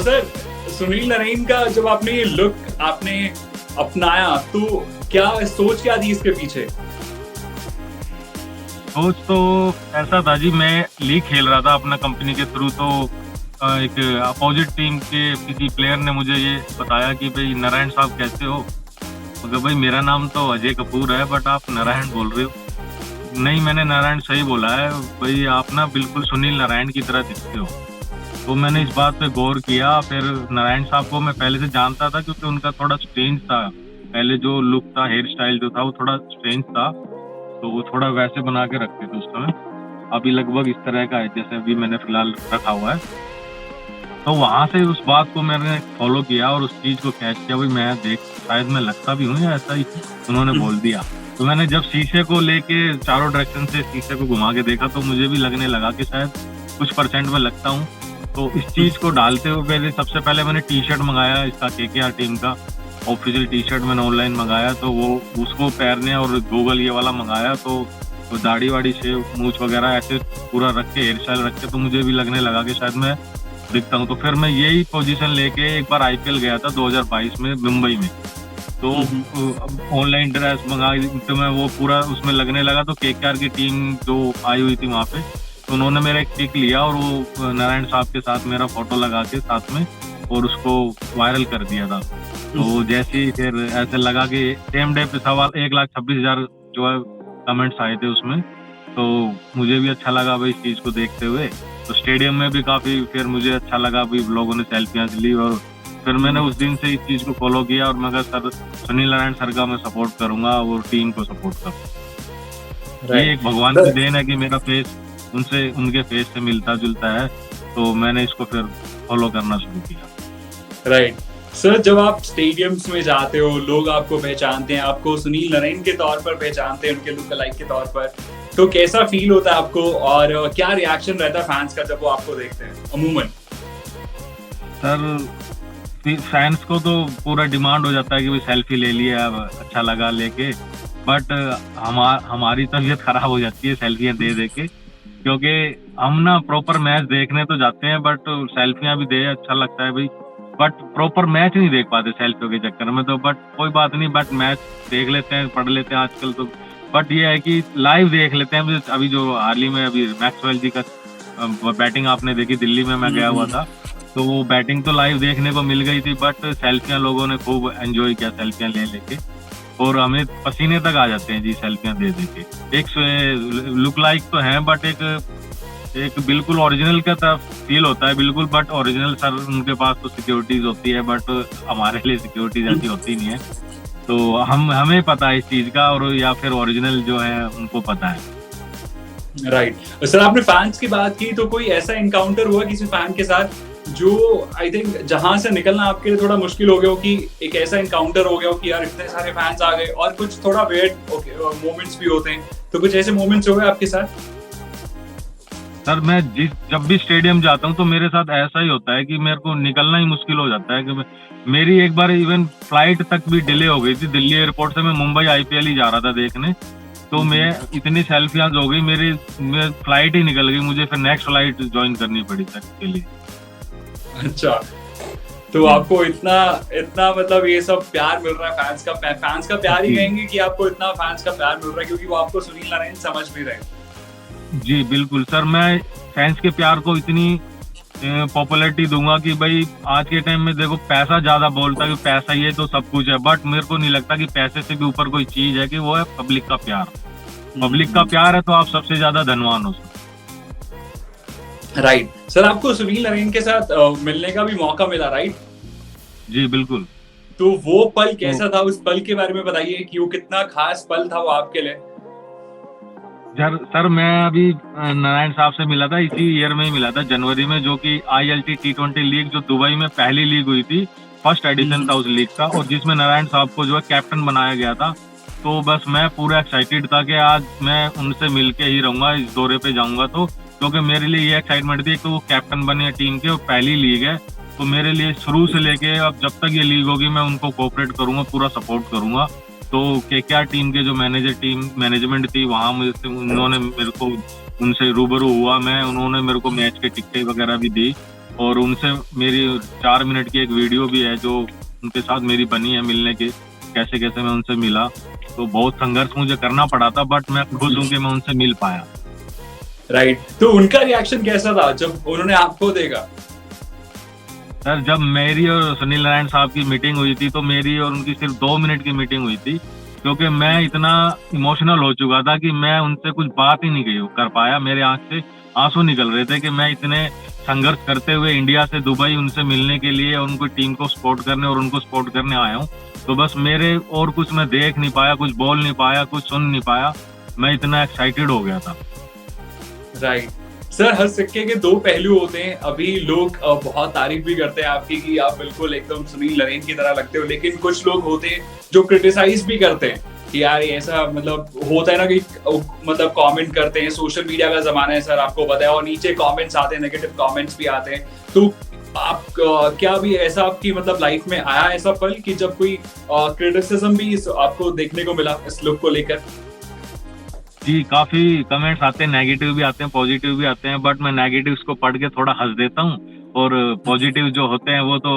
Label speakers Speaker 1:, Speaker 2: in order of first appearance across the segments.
Speaker 1: Sir, Sunil Naren का जब आपने ये लुक आपने अपनाया तो क्या सोच क्या थी इसके पीछे?
Speaker 2: कोच तो ऐसा था जी, मैं लीग खेल रहा था अपना कंपनी के थ्रू। तो एक अपोजिट टीम के किसी प्लेयर ने मुझे ये बताया कि भाई नारायण साहब कैसे हो। मगर भाई मेरा नाम तो अजय कपूर है, बट आप नारायण बोल रहे हो। नहीं, मैंने नारायण सही बोला है भाई, आप ना बिल्कुल सुनील नारायण की तरह दिखते हो। तो मैंने इस बात पे गौर किया। फिर नारायण साहब को मैं पहले से जानता था, क्योंकि उनका थोड़ा स्ट्रेंज था। पहले जो लुक था, हेयर स्टाइल जो था वो थोड़ा स्ट्रेंज था। तो वो थोड़ा वैसे बना के रखते थे उस समय। अभी लगभग इस तरह का है जैसे अभी मैंने फिलहाल रखा हुआ है। तो वहां से उस बात को मैंने फॉलो किया और उस चीज को कैच किया। भाई मैं देख, शायद मैं लगता भी हूँ या ऐसा ही उन्होंने बोल दिया। तो मैंने जब शीशे को लेके चारों डायरेक्शन से शीशे को घुमा के देखा, तो मुझे भी लगने लगा कि शायद कुछ परसेंट में लगता हूँ। तो इस चीज को डालते हुए पहले सबसे पहले मैंने टी शर्ट मंगाया इसका, केकेआर टीम का ऑफिशियल टी शर्ट मैंने ऑनलाइन मंगाया। तो वो उसको पहनने और गूगल ये वाला मंगाया। तो दाढ़ी वाड़ी शेव, मूछ वगैरह ऐसे पूरा रख के, हेयर स्टाइल रख के, तो मुझे भी लगने लगा कि शायद मैं दिखता हूँ। तो फिर मैं यही पोजीशन लेके एक बार आईपीएल गया था 2022 में मुंबई में। तो ऑनलाइन ड्रेस मंगाई, तो मैं वो पूरा उसमें लगने लगा। तो केकेआर की टीम जो आई हुई थी वहाँ पे, तो उन्होंने मेरा एक पिक लिया और वो नारायण साहब के साथ मेरा फोटो लगा के साथ में और उसको वायरल कर दिया था। तो जैसे ही फिर ऐसे लगा कि सेम डे पे 1,26,000 जो है कमेंट्स आए थे उसमें। तो मुझे भी अच्छा लगा भाई इस चीज को देखते हुए। तो स्टेडियम में भी काफी फिर मुझे अच्छा लगा भाई, लोगों ने सेल्फियां ली। और फिर मैंने उस दिन से इस चीज को फॉलो किया और मैं कहा सर, सुनील नारायण सर का मैं सपोर्ट करूंगा और टीम को सपोर्ट करूंगा। ये एक भगवान की देन है कि मेरा फेस उनके फेस से मिलता जुलता है। तो मैंने इसको फिर फॉलो करना शुरू किया।
Speaker 1: राइट सर, जब आप स्टेडियम्स में जाते हो, लोग आपको पहचानते हैं, आपको सुनील नरेन के तौर पर पहचानते हैं, उनके लुक अलाइक के तौर पर, तो कैसा फील होता है आपको और क्या रिएक्शन रहता है फैंस का जब वो आपको देखते हैं अमूमन?
Speaker 2: सर, फैंस को तो पूरा डिमांड हो जाता है कि भाई सेल्फी ले लिया, अच्छा लगा लेके। बट हमारी तबीयत खराब हो जाती है सेल्फियां दे दे के, क्योंकि हम ना प्रॉपर मैच देखने तो जाते हैं, बट सेल्फियां भी दे अच्छा लगता है भाई। बट प्रॉपर मैच नहीं देख पाते सेल्फियों के चक्कर में। तो बट कोई बात नहीं, बट मैच देख लेते हैं, पढ़ लेते हैं आजकल तो। बट ये है कि लाइव देख लेते हैं। अभी जो हाल ही में अभी मैक्सवेल जी का बैटिंग आपने देखी, दिल्ली में मैं गया हुआ था। तो वो बैटिंग तो लाइव देखने को मिल गई थी, बट सेल्फियां लोगों ने खूब एंजॉय किया सेल्फियां ले लेके। और हमें पसीने तक आ जाते हैं जी सेल्फियां दे दे के। एक लुक लाइक तो है, बट एक बिल्कुल ओरिजिनल का तरफ फील होता है बिल्कुल। बट ओरिजिनल सर उनके पास तो सिक्योरिटीज होती है, बट हमारे लिए सिक्योरिटीज ऐसी होती नहीं है। तो हमें पता है इस चीज का, और या फिर ओरिजिनल जो है उनको पता है।
Speaker 1: राइट सर, आपने फैंस की बात की, तो कोई ऐसा इनकाउंटर हुआ किसी फैन के साथ जो आई थिंक जहां से निकलना आपके लिए थोड़ा मुश्किल हो गया हो, कि एक ऐसा इनकाउंटर हो गया हो कि यार इतने सारे फैंस आ गए, और कुछ थोड़ा वेट मोमेंट्स भी होते हैं, तो कुछ ऐसे मोमेंट्स हो गए आपके साथ?
Speaker 2: सर, मैं जब भी स्टेडियम जाता हूँ तो मेरे साथ ऐसा ही होता है कि मेरे को निकलना ही मुश्किल हो जाता है। कि मेरी एक बार इवन फ्लाइट तक भी डिले हो गई थी। दिल्ली एयरपोर्ट से मैं मुंबई आईपीएल ही जा रहा था देखने। तो मैं इतनी सेल्फियां हो गई मेरी फ्लाइट ही निकल गई। मुझे फिर नेक्स्ट फ्लाइट ज्वाइन करनी पड़ी सर के लिए।
Speaker 1: अच्छा, तो आपको इतना इतना मतलब ये सब प्यार मिल रहा है फैंस का प्यार ही कहेंगे कि आपको इतना फैंस का प्यार मिल रहा है क्योंकि वो आपको सुनील नारायण समझ भी रहे हैं।
Speaker 2: जी बिल्कुल सर, मैं फैंस के प्यार को इतनी पॉपुलैरिटी दूंगा कि भाई आज के टाइम में देखो, पैसा ज्यादा बोलता है कि पैसा ये तो सब कुछ है, बट मेरे को नहीं लगता कि पैसे से भी ऊपर कोई चीज है, कि वो है पब्लिक का प्यार। पब्लिक का प्यार है तो आप सबसे ज्यादा धनवान हो।
Speaker 1: राइट सर, आपको सुनील नरेन के साथ मिलने का भी मौका मिला, राइट?
Speaker 2: जी बिल्कुल।
Speaker 1: तो वो पल कैसा था? उस पल के बारे में बताइए कि वो कितना खास पल था वो आपके लिए।
Speaker 2: सर, मैं अभी नारायण साहब से मिला था, इसी ईयर में ही मिला था, जनवरी में, जो कि ILT T20 लीग जो दुबई में पहली लीग हुई थी, फर्स्ट एडिशन था उस लीग का, और जिसमें नारायण साहब को जो है कैप्टन बनाया गया था। तो बस मैं पूरा एक्साइटेड था कि आज मैं उनसे मिलके ही रहूंगा, इस दौरे पे जाऊंगा। तो क्योंकि मेरे लिए ये एक्साइटमेंट थी कि वो कैप्टन बने टीम के, और पहली लीग है। तो मेरे लिए शुरू से लेके अब जब तक ये लीग होगी मैं उनको कोऑपरेट करूंगा, पूरा सपोर्ट करूंगा। तो केकेआर टीम के जो मैनेजमेंट थी वहाँ उन्होंने मेरे को उनसे रूबरू हुआ मैं, उन्होंने मेरे को मैच के टिकटें वगैरह भी दी। और उनसे मेरी 4 मिनट की एक वीडियो भी है जो उनके साथ मेरी बनी है मिलने की, कैसे-कैसे मैं उनसे मिला। तो बहुत संघर्ष मुझे करना पड़ा था, बट मैं खुश हूँ कि मैं उनसे मिल पाया।
Speaker 1: राइट, तो उनका रिएक्शन कैसा था जब उन्होंने आपको देखा?
Speaker 2: सर, जब मेरी और सुनील नारायण साहब की मीटिंग हुई थी, तो मेरी और उनकी सिर्फ 2 मिनट की मीटिंग हुई थी, क्योंकि मैं इतना इमोशनल हो चुका था कि मैं उनसे कुछ बात ही नहीं कर पाया। मेरे आँख से आँसू निकल रहे थे कि मैं इतने संघर्ष करते हुए इंडिया से दुबई उनसे मिलने के लिए और उनको टीम को सपोर्ट करने और उनको सपोर्ट करने आया हूँ। तो बस मेरे और कुछ मैं देख नहीं पाया, कुछ बोल नहीं पाया, कुछ सुन नहीं पाया। मैं इतना एक्साइटेड हो गया था।
Speaker 1: राइट। सर, हर सिक्के के दो पहलू होते हैं। अभी लोग बहुत तारीफ भी करते हैं आपकी कि आप बिल्कुल एकदम सुनील नरेन की तरह लगते हो, लेकिन कुछ लोग होते हैं जो क्रिटिसाइज भी करते हैं कि यार ये ऐसा मतलब होता है ना कि मतलब कमेंट करते हैं। सोशल मीडिया का जमाना है सर, आपको पता है, और नीचे कमेंट्स आते हैं, नेगेटिव कमेंट्स भी आते हैं। तो आप क्या भी ऐसा आपकी मतलब लाइफ में आया ऐसा पल कि जब कोई क्रिटिसिज्म भी आपको देखने को मिला इस लुक को लेकर?
Speaker 2: जी, काफ़ी कमेंट्स आते हैं, नेगेटिव भी आते हैं, पॉजिटिव भी आते हैं, बट मैं नेगेटिव्स को पढ़ के थोड़ा हँस देता हूँ और पॉजिटिव जो होते हैं वो तो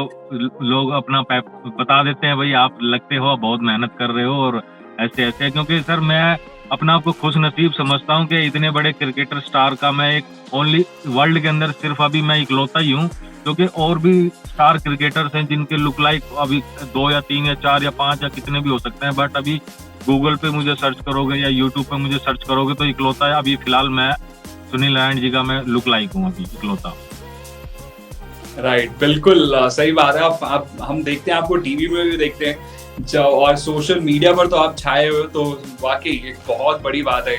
Speaker 2: लोग अपना बता देते हैं, भाई आप लगते हो बहुत मेहनत कर रहे हो और ऐसे-ऐसे। क्योंकि सर मैं अपने आप को खुशनसीब समझता हूँ कि इतने बड़े क्रिकेटर स्टार का मैं एक ओनली वर्ल्ड के अंदर सिर्फ अभी मैं इकलौता ही हूँ, क्योंकि और भी स्टार क्रिकेटर्स हैं जिनके लुक लाइक अभी 2 या 3 या 4 या 5 या कितने भी हो सकते हैं, बट अभी गूगल पे मुझे सर्च करोगे या यूट्यूब पे मुझे सर्च करोगे तो इकलौता है अभी फिलहाल मैं सुनील नारायण जी का मैं लुक लाइक हूँ अभी इकलौता।
Speaker 1: राइट, बिल्कुल सही बात है। आप हम देखते हैं आपको टीवी में भी देखते हैं और सोशल मीडिया पर तो आप छाए हुए हो, तो वाकई एक बहुत बड़ी बात है।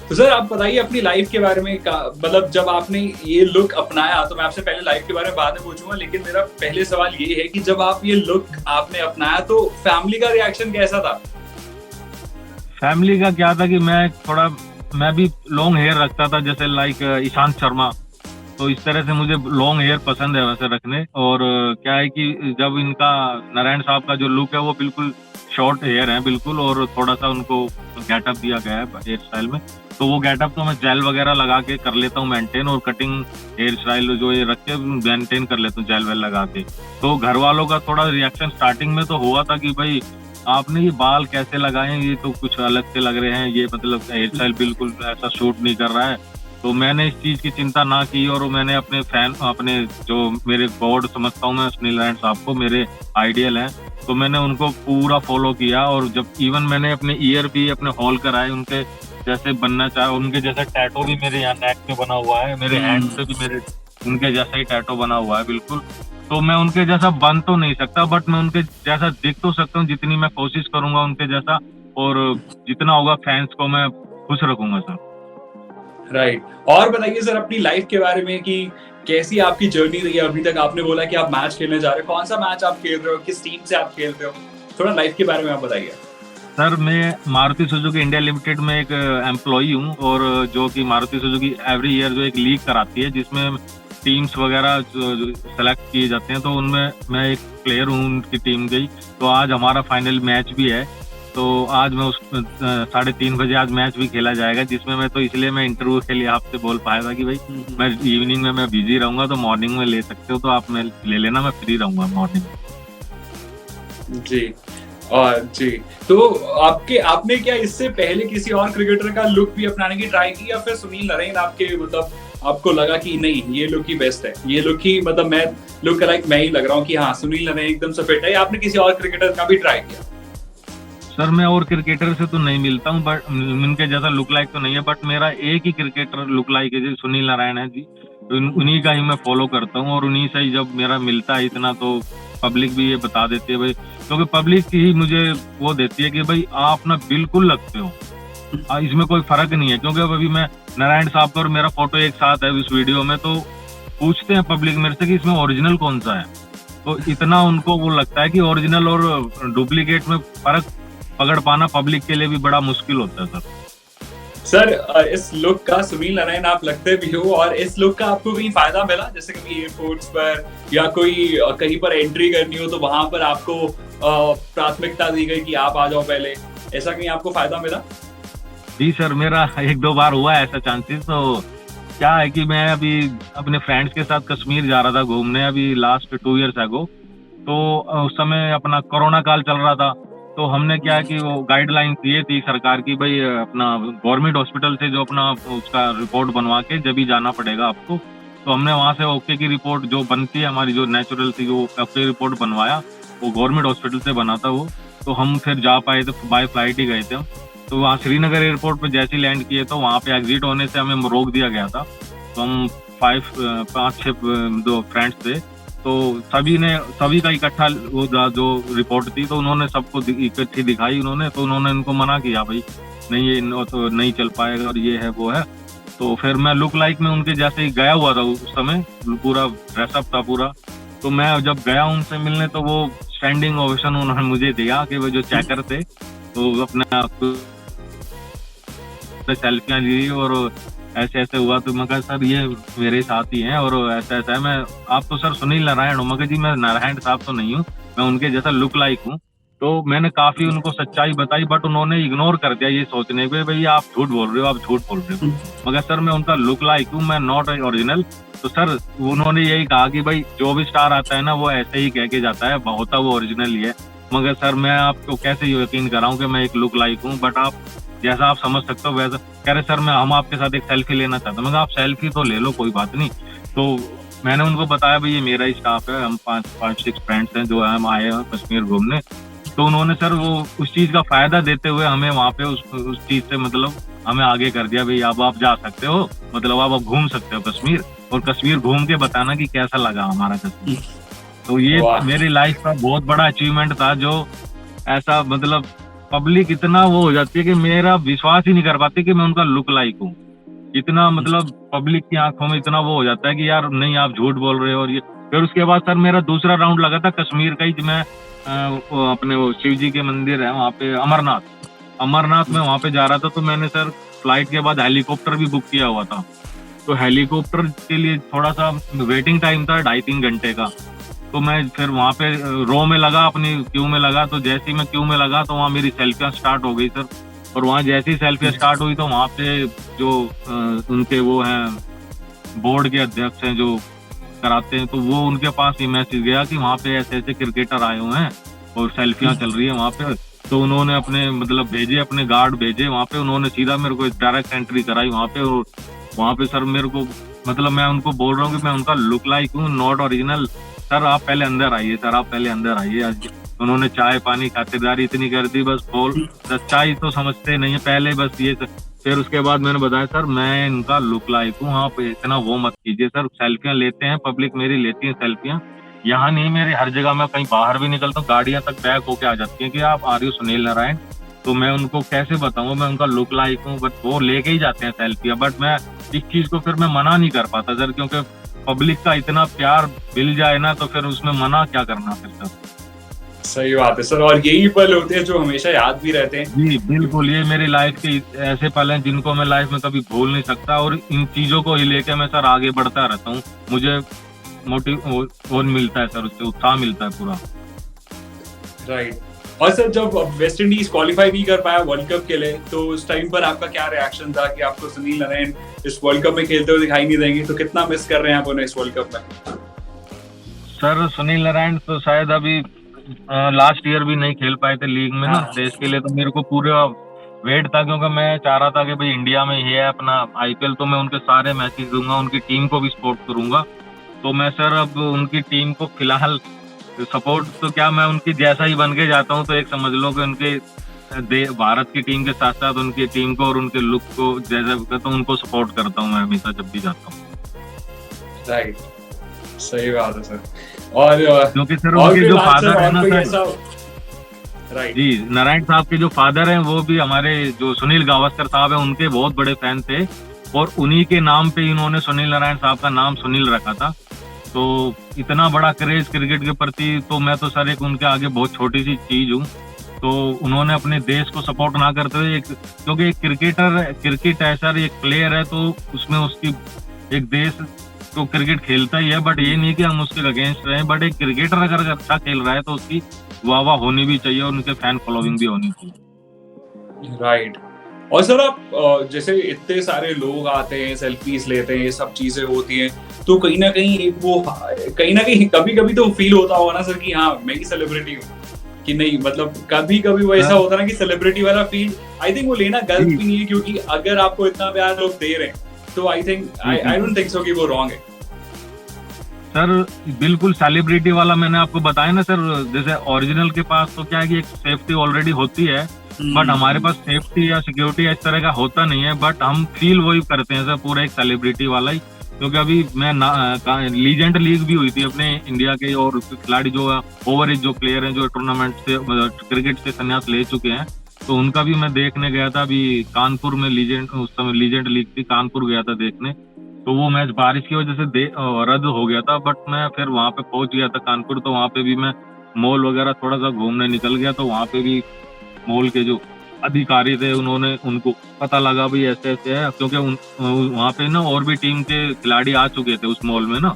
Speaker 1: तो सर आप बताइए अपनी लाइफ के बारे में, मतलब जब आपने ये लुक अपनाया, तो मैं आपसे पहले लाइफ के बारे में बाद में पूछूंगा, लेकिन मेरा पहले सवाल ये है कि जब आप ये लुक आपने अपनाया तो फैमिली का रिएक्शन कैसा था?
Speaker 2: फैमिली का क्या था कि मैं भी लॉन्ग हेयर रखता था जैसे लाइक ईशांत शर्मा, तो इस तरह से मुझे लॉन्ग हेयर पसंद है वैसे रखने। और क्या है कि जब इनका नारायण साहब का जो लुक है वो बिल्कुल शॉर्ट हेयर है बिल्कुल, और थोड़ा सा उनको गेटअप दिया गया है हेयर स्टाइल में, तो वो गेटअप तो मैं जेल वगैरह लगा के कर लेता हूँ मेंटेन, और कटिंग हेयर स्टाइल जो ये रख के मेंटेन कर लेता हूँ जेल वेल लगा के। तो घर वालों का थोड़ा रिएक्शन स्टार्टिंग में तो हुआ था कि भाई आपने ये बाल कैसे लगाए हैं, ये तो कुछ अलग से लग रहे हैं, ये मतलब हेयर स्टाइल बिल्कुल ऐसा सूट नहीं कर रहा है। तो मैंने इस चीज़ की चिंता ना की, और मैंने अपने जो मेरे गॉड समझता हूँ मैं सुनील नारायण साहब को, मेरे आइडियल हैं, तो मैंने उनको पूरा फॉलो किया। और जब इवन मैंने अपने ईयर भी अपने हॉल कराए, उनके जैसे बनना चाहे, उनके जैसा टैटू भी मेरे यहाँ नेक पे बना हुआ है, मेरे हैंड पे भी मेरे उनके जैसा ही टैटू बना हुआ है बिल्कुल। तो मैं उनके जैसा बन तो नहीं सकता, बट मैं उनके जैसा दिख तो सकता हूँ, जितनी मैं कोशिश करूंगा उनके जैसा, और जितना होगा फैंस को मैं खुश रखूंगा सर।
Speaker 1: राइट, और बताइए सर अपनी लाइफ के बारे में कि कैसी आपकी जर्नी रही है अभी तक। आपने बोला कि आप मैच खेलने जा रहे हो, कौन सा मैच आप खेल रहे हो, किस टीम से आप खेल रहे हो, थोड़ा लाइफ के बारे में आप बताइए।
Speaker 2: सर मैं मारुति सुजुकी इंडिया लिमिटेड में एक एम्प्लॉई हूँ, और जो कि मारुति सुजुकी एवरी ईयर जो एक लीग कराती है जिसमें टीम्स वगैरह सेलेक्ट किए जाते हैं, तो उनमें मैं एक प्लेयर हूँ उनकी टीम की। तो आज हमारा फाइनल मैच भी है, तो आज मैं उस 3:30 बजे आज मैच भी खेला जाएगा, जिसमें मैं तो इसलिए मैं इंटरव्यू के लिए आपसे बोल पाया था कि भाई मैं इवनिंग में मैं बिजी रहूंगा, तो मॉर्निंग में ले सकते हो, तो आप मैं ले लेना, मैं फ्री रहूंगा मॉर्निंग में।
Speaker 1: जी, और जी, तो आपने क्या इससे पहले किसी और क्रिकेटर का लुक भी अपनाने की ट्राई की, या फिर सुनील नरेन आपके मतलब आपको लगा कि नहीं ये लुक ही बेस्ट है, ये लुक ही मतलब मैं लुक लाइक मैं ही लग रहा हूँ कि हाँ सुनील नरेन एकदम से फिट है, या आपने किसी और क्रिकेटर का भी ट्राई किया?
Speaker 2: सर मैं और क्रिकेटर से तो नहीं मिलता हूँ, बट उनके जैसा लुक लाइक तो नहीं है, बट मेरा एक ही क्रिकेटर लुक लाइक है जी, सुनील नारायण है जी। तो उन्हीं का ही मैं फॉलो करता हूँ, और उन्हीं से ही जब मेरा मिलता है इतना, तो पब्लिक भी ये बता देती है भाई, क्योंकि पब्लिक ही मुझे वो देती है कि भाई आप ना बिल्कुल लगते हो, इसमें कोई फर्क नहीं है। क्योंकि अब अभी मैं नारायण साहब का और मेरा फोटो एक साथ है इस वीडियो में, तो पूछते हैं पब्लिक मेरे से कि इसमें ओरिजिनल कौन सा है, तो इतना उनको वो लगता है कि ओरिजिनल और डुप्लीकेट में फर्क पकड़ पाना पब्लिक के लिए भी बड़ा मुश्किल होता है सर।
Speaker 1: सर इस लुक का सुनील नारायण आप लगते भी हो, और इस लुक का आपको कहीं फायदा मिला, जैसे कभी एयरपोर्ट्स पर या कोई कहीं पर एंट्री करनी हो तो वहां पर आपको प्राथमिकता दी गई कि आप आ जाओ पहले, ऐसा कहीं आपको फायदा मिला?
Speaker 2: जी सर, मेरा 1-2 बार हुआ है ऐसा चांसेस, तो क्या है कि मैं अभी अपने फ्रेंड्स के साथ कश्मीर जा रहा था घूमने, अभी लास्ट 2 years ago। तो उस समय अपना कोरोना काल चल रहा था। तो हमने क्या है कि वो गाइडलाइंस ये थी सरकार की, भाई अपना गवर्नमेंट हॉस्पिटल से जो अपना उसका रिपोर्ट बनवा के जब ही जाना पड़ेगा आपको। तो हमने वहाँ से ओके की रिपोर्ट जो बनती है हमारी, जो नेचुरल थी, वो ओके रिपोर्ट बनवाया। वो गवर्नमेंट हॉस्पिटल से बना था वो। तो हम फिर जा पाए थे, बाय फ्लाइट ही गए थे हम। तो वहाँ श्रीनगर एयरपोर्ट पे जैसे ही लैंड किए तो वहाँ पे एग्जिट होने से हमें रोक दिया गया था। तो हम 5-6 दो फ्रेंड्स थे। तो सभी का इकट्ठा वो जो रिपोर्ट थी, तो उन्होंने सबको इकट्ठी दिखाई उन्होंने। तो उन्होंने इनको मना किया, भाई नहीं ये तो नहीं चल पाएगा और ये है वो है। तो फिर मैं लुक लाइक में उनके जैसे ही गया हुआ था उस समय, पूरा ड्रेसअप था पूरा। तो मैं जब गया उनसे मिलने तो वो स्टैंडिंग ओवेशन उन्होंने मुझे दिया कि वो जो चेकर थे तो अपना सेल्फियां ली और ऐसे ऐसे हुआ। तो मैं कहा सर ये मेरे साथी हैं और ऐसा ऐसा है। मैं आप तो सर सुनील नारायण हो। मैं कहा जी मैं नारायण साहब तो नहीं हूँ, मैं उनके जैसा लुक लाइक हूँ। तो मैंने काफी उनको सच्चाई बताई, बट उन्होंने इग्नोर कर दिया ये सोचने पे भाई आप झूठ बोल रहे हो, आप झूठ बोल रहे हो। मगर सर मैं उनका लुक लाइक हूँ, मैं नॉट ओरिजिनल। तो सर उन्होंने यही कहा कि भाई जो भी स्टार आता है ना वो ऐसे ही कह के जाता है, होता वो ओरिजिनल ही है। मगर सर मैं आपको कैसे यकीन कराऊं कि मैं एक लुक लाइक हूँ, बट आप जैसा आप समझ सकते हो वैसा। कह रहे सर हम आपके साथ एक सेल्फी लेना चाहते हैं। मगर आप सेल्फी तो ले लो, कोई बात नहीं। तो मैंने उनको बताया भाई ये मेरा ही स्टाफ है, हम 5-6 फ्रेंड्स हैं जो हम आए हैं कश्मीर घूमने। तो उन्होंने सर वो उस चीज का फायदा देते हुए हमें वहाँ पे उस चीज से मतलब हमें आगे कर दिया, भाई अब आप जा सकते हो, मतलब अब आप घूम सकते हो कश्मीर, और कश्मीर घूम के बताना कि कैसा लगा हमारा कश्मीर। तो ये मेरी लाइफ का बहुत बड़ा अचीवमेंट था, जो ऐसा मतलब पब्लिक इतना वो हो जाती है कि मेरा विश्वास ही नहीं कर पाती कि मैं उनका लुक लाइक हूँ। इतना मतलब पब्लिक की आंखों में इतना वो हो जाता है कि यार नहीं आप झूठ बोल रहे हो। और ये फिर उसके बाद सर मेरा दूसरा राउंड लगा था कश्मीर का ही। मैं अपने वो शिव जी के मंदिर है वहाँ पे अमरनाथ में वहाँ पे जा रहा था। तो मैंने सर फ्लाइट के बाद हेलीकॉप्टर भी बुक किया हुआ था। तो हेलीकॉप्टर के लिए थोड़ा सा वेटिंग टाइम था 2.5-3 घंटे का। तो मैं फिर वहाँ पे रो में लगा, अपनी क्यू में लगा। तो जैसे ही मैं क्यू में लगा तो वहाँ मेरी सेल्फियाँ स्टार्ट हो गई सर। और वहाँ जैसे ही सेल्फियाँ स्टार्ट हुई तो वहाँ पे जो उनके वो हैं बोर्ड के अध्यक्ष हैं जो कराते हैं, तो वो उनके पास ही मैसेज गया कि वहाँ पे ऐसे ऐसे क्रिकेटर आए हुए हैं और सेल्फियाँ चल रही है वहाँ पे। तो उन्होंने अपने मतलब भेजे, अपने गार्ड भेजे वहाँ पे। उन्होंने सीधा मेरे को डायरेक्ट एंट्री कराई वहाँ पे। और वहाँ पे सर मेरे को मतलब मैं उनको बोल रहा हूँ कि मैं उनका लुक लाइक हूँ, नॉट ओरिजिनल। सर आप पहले अंदर आइए, सर आप पहले अंदर आइए। आज उन्होंने चाय पानी खातिरदारी इतनी कर दी, बस बोल सच्चाई तो समझते नहीं है पहले, बस ये सर। फिर उसके बाद मैंने बताया सर मैं इनका लुक लाइक हूँ, आप इतना वो मत कीजिए सर। सेल्फियाँ लेते हैं, पब्लिक मेरी लेती है सेल्फियाँ, यहाँ नहीं मेरी हर जगह। मैं कहीं बाहर भी निकलता हूँ गाड़ियाँ तक बैक होके आ जाती हैं कि आप आ रही हो सुनील नारायण। तो मैं उनको कैसे बताऊँ मैं उनका लुक लाइक हूँ, बट वो लेके ही जाते हैं सेल्फियाँ। बट मैं इस चीज को फिर मैं मना नहीं कर पाता सर, क्योंकि पब्लिक का इतना प्यार मिल जाए ना तो फिर उसमें मना क्या करना फिर सर।
Speaker 1: सही बात है सर, और यही पल होते हैं जो हमेशा याद भी रहते हैं।
Speaker 2: जी बिल्कुल, ये मेरी लाइफ के ऐसे पल हैं जिनको मैं लाइफ में कभी भूल नहीं सकता। और इन चीजों को ही लेके मैं सर आगे बढ़ता रहता हूँ। मुझे मोटिव मिलता है सर, उससे उत्साह मिलता है पूरा।
Speaker 1: राइट। और सर जब वेस्ट इंडीज क्वालिफाई नहीं कर पाया वर्ल्ड कप के लिए, तो उस टाइम पर आपका क्या रिएक्शन था कि आपको सुनील नारायण इस वर्ल्ड कप में खेलते हुए दिखाई नहीं देंगे? तो कितना मिस कर रहे हैं आप उन्हें इस वर्ल्ड कप में?
Speaker 2: सर सुनील नारायण तो शायद अभी लास्ट ईयर भी नहीं खेल पाए थे लीग में ना देश के लिए। तो मेरे को पूरा वेट था, क्योंकि मैं चाह रहा था कि भाई इंडिया में ही है अपना आईपीएल, तो मैं उनके सारे मैचेस दूंगा, उनकी टीम को भी सपोर्ट करूंगा। तो मैं सर अब उनकी टीम को फिलहाल सपोर्ट तो क्या, मैं उनकी जैसा ही बन के जाता हूँ। तो एक समझ लो कि उनके भारत की टीम के साथ साथ उनकी टीम को और उनके लुक को जैसा तो उनको सपोर्ट करता हूँ मैं हमेशा जब भी जाता हूँ।
Speaker 1: राइट, सही बात है सर। और
Speaker 2: क्योंकि सर उनके जो फादर है ना
Speaker 1: सर, राइट
Speaker 2: जी, नारायण साहब के जो फादर हैं वो भी हमारे जो सुनील गावस्कर साहब हैं उनके बहुत बड़े फैन थे। और उन्हीं के नाम पे इन्होंने सुनील नारायण साहब का नाम सुनील रखा था। तो इतना बड़ा क्रेज क्रिकेट के प्रति, तो मैं तो सर एक उनके आगे बहुत छोटी सी चीज हूँ। तो उन्होंने अपने देश को सपोर्ट ना करते हुए क्योंकि एक क्रिकेट ऐसा एक प्लेयर है तो उसमें उसकी एक देश तो क्रिकेट खेलता ही है। बट ये नहीं कि हम उसके अगेंस्ट रहे, बट एक क्रिकेटर अगर अच्छा खेल रहा है तो उसकी वाह होनी भी चाहिए और उनके फैन फॉलोइंग भी होनी चाहिए।
Speaker 1: राइट। और सर आप जैसे इतने सारे लोग आते हैं, सेल्फीज लेते हैं, ये सब चीजें होती हैं, तो कहीं ना कहीं वो कहीं ना कहीं कभी कभी तो फील होता होगा ना सर कि हाँ मैं ही सेलिब्रिटी हूँ कि नहीं, मतलब कभी कभी वो ऐसा
Speaker 2: सर
Speaker 1: होता है ना कि सेलिब्रिटी वाला फील, आई थिंक वो लेना गलत
Speaker 2: जी
Speaker 1: भी नहीं है, क्योंकि अगर आपको इतना प्यार लोग दे रहे हैं तो आई थिंक
Speaker 2: जी जी
Speaker 1: आई डोंट थिंक सो कि वो रॉन्ग है।
Speaker 2: सर, बिल्कुल सेलिब्रिटी वाला मैंने आपको बताया ना सर। जैसे ओरिजिनल के पास तो क्या है कि एक सेफ्टी ऑलरेडी होती है, बट हमारे पास सेफ्टी या सिक्योरिटी इस तरह का होता नहीं है। बट हम फील वही करते हैं सर, पूरा एक सेलिब्रिटी वाला ही। क्योंकि अभी मैं लीजेंड लीग भी हुई थी अपने इंडिया के, और खिलाड़ी जो ओवर एज जो प्लेयर हैं जो टूर्नामेंट से क्रिकेट से संन्यास ले चुके हैं, तो उनका भी मैं देखने गया था। अभी कानपुर में लीजेंड, उस समय लीजेंड लीग थी, कानपुर गया था देखने। तो वो मैच बारिश की वजह से रद्द हो गया था, बट मैं फिर वहां पे पहुंच गया था कानपुर। तो वहां पे भी मैं मॉल वगैरह थोड़ा सा घूमने निकल गया, तो वहां पे भी मॉल के जो अधिकारी थे उन्होंने, उनको पता लगा भाई ऐसे ऐसे है, क्योंकि वहां पे ना और भी टीम के खिलाड़ी आ चुके थे उस मॉल में ना।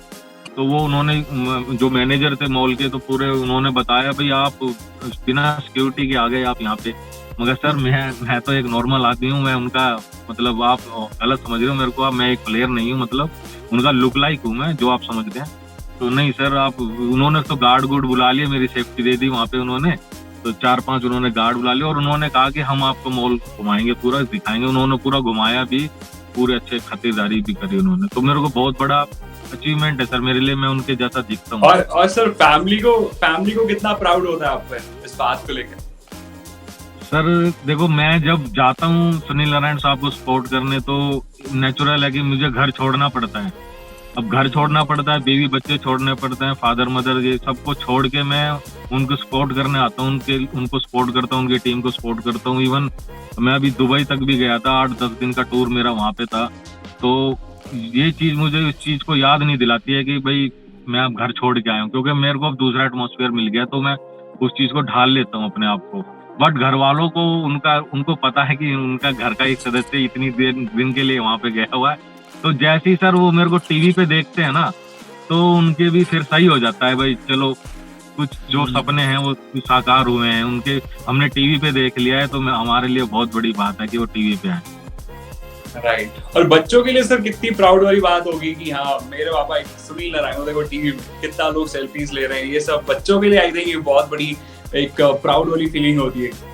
Speaker 2: तो वो उन्होंने जो मैनेजर थे मॉल के, तो पूरे उन्होंने बताया भाई आप बिना सिक्योरिटी के आ गए आप यहाँ पे। मगर सर मैं तो एक नॉर्मल आदमी हूँ, मैं उनका मतलब आप गलत समझ रहे हो मेरे को, आप, मैं एक प्लेयर नहीं हूँ, मतलब उनका लुक लाइक हूँ मैं, जो आप समझते हैं। तो नहीं सर, आप, उन्होंने तो गार्ड गुड बुला लिए, मेरी सेफ्टी दे दी वहां पे उन्होंने। तो 4-5 उन्होंने गार्ड बुला लिए, और उन्होंने कहा कि हम आपको मॉल घुमाएंगे, पूरा दिखाएंगे। उन्होंने पूरा घुमाया भी, पूरे अच्छे खातिरदारी भी करी उन्होंने। तो मेरे को बहुत बड़ा अचीवमेंट है सर मेरे लिए, मैं उनके जैसा दिखता हूँ।
Speaker 1: और सर फैमिली को कितना प्राउड होता है आप पे इस बात को लेकर?
Speaker 2: सर देखो, मैं जब जाता हूँ सुनील नारायण साहब को सपोर्ट करने, तो नेचुरल है कि मुझे घर छोड़ना पड़ता है। अब घर छोड़ना पड़ता है, बीवी बच्चे छोड़ने पड़ते हैं, फादर मदर ये सबको छोड़ के मैं उनको सपोर्ट करने आता हूँ, उनको सपोर्ट करता हूँ, उनकी टीम को सपोर्ट करता हूँ। इवन मैं अभी दुबई तक भी गया था, 8-10 दिन का टूर मेरा वहां पे था। तो ये चीज मुझे इस चीज को याद नहीं दिलाती है कि भाई मैं अब घर छोड़ के आया हूँ, क्योंकि मेरे को अब दूसरा एटमोसफेयर मिल गया, तो मैं उस चीज को ढाल लेता हूँ अपने आप को। बट घर वालों को, उनको पता है कि उनका घर का एक सदस्य इतनी देर दिन के लिए वहां पे गया हुआ है। तो जैसे ही सर वो मेरे को टीवी पे देखते हैं ना, तो उनके भी फिर सही हो जाता है भाई, चलो कुछ जो सपने हैं वो साकार हुए हैं उनके, हमने टीवी पे देख लिया है, तो हमारे लिए बहुत बड़ी बात है कि वो टीवी पे आए।
Speaker 1: राइट। और बच्चों के लिए सर कितनी प्राउड वाली बात होगी कि हाँ मेरे पापा एक सुनील नारायण देखो टीवी में, कितना लोग सेल्फीज ले रहे हैं, ये सब बच्चों के लिए आई थिंक ये बहुत बड़ी एक प्राउड वाली फीलिंग होती है।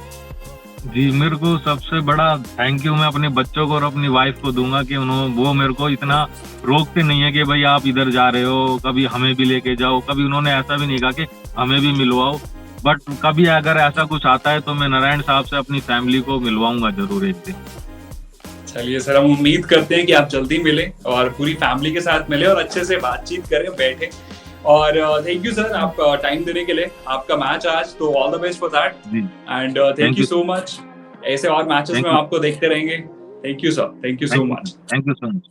Speaker 2: जी, मेरे को सबसे बड़ा थैंक यू मैं अपने बच्चों को और अपनी वाइफ को दूंगा कि वो मेरे को इतना रोकते नहीं है कि भाई आप इधर जा रहे हो, कभी हमें भी लेके जाओ। कभी उन्होंने ऐसा भी नहीं कहा कि हमें भी मिलवाओ। बट कभी अगर ऐसा कुछ आता है तो मैं नारायण साहब से अपनी फैमिली को मिलवाऊंगा जरूर एक दिन।
Speaker 1: चलिए सर, हम उम्मीद करते हैं कि आप जल्दी मिले और पूरी फैमिली के साथ मिले और अच्छे से बातचीत करें, बैठे। और थैंक यू सर, आप टाइम देने के लिए। आपका मैच आज, तो all the best for that.
Speaker 2: जी,
Speaker 1: and thank you so much. ऐसे और मैचेस में
Speaker 2: थैंक यू,
Speaker 1: आपको देखते रहेंगे। Thank you sir, thank you so much.
Speaker 2: Thank you so much.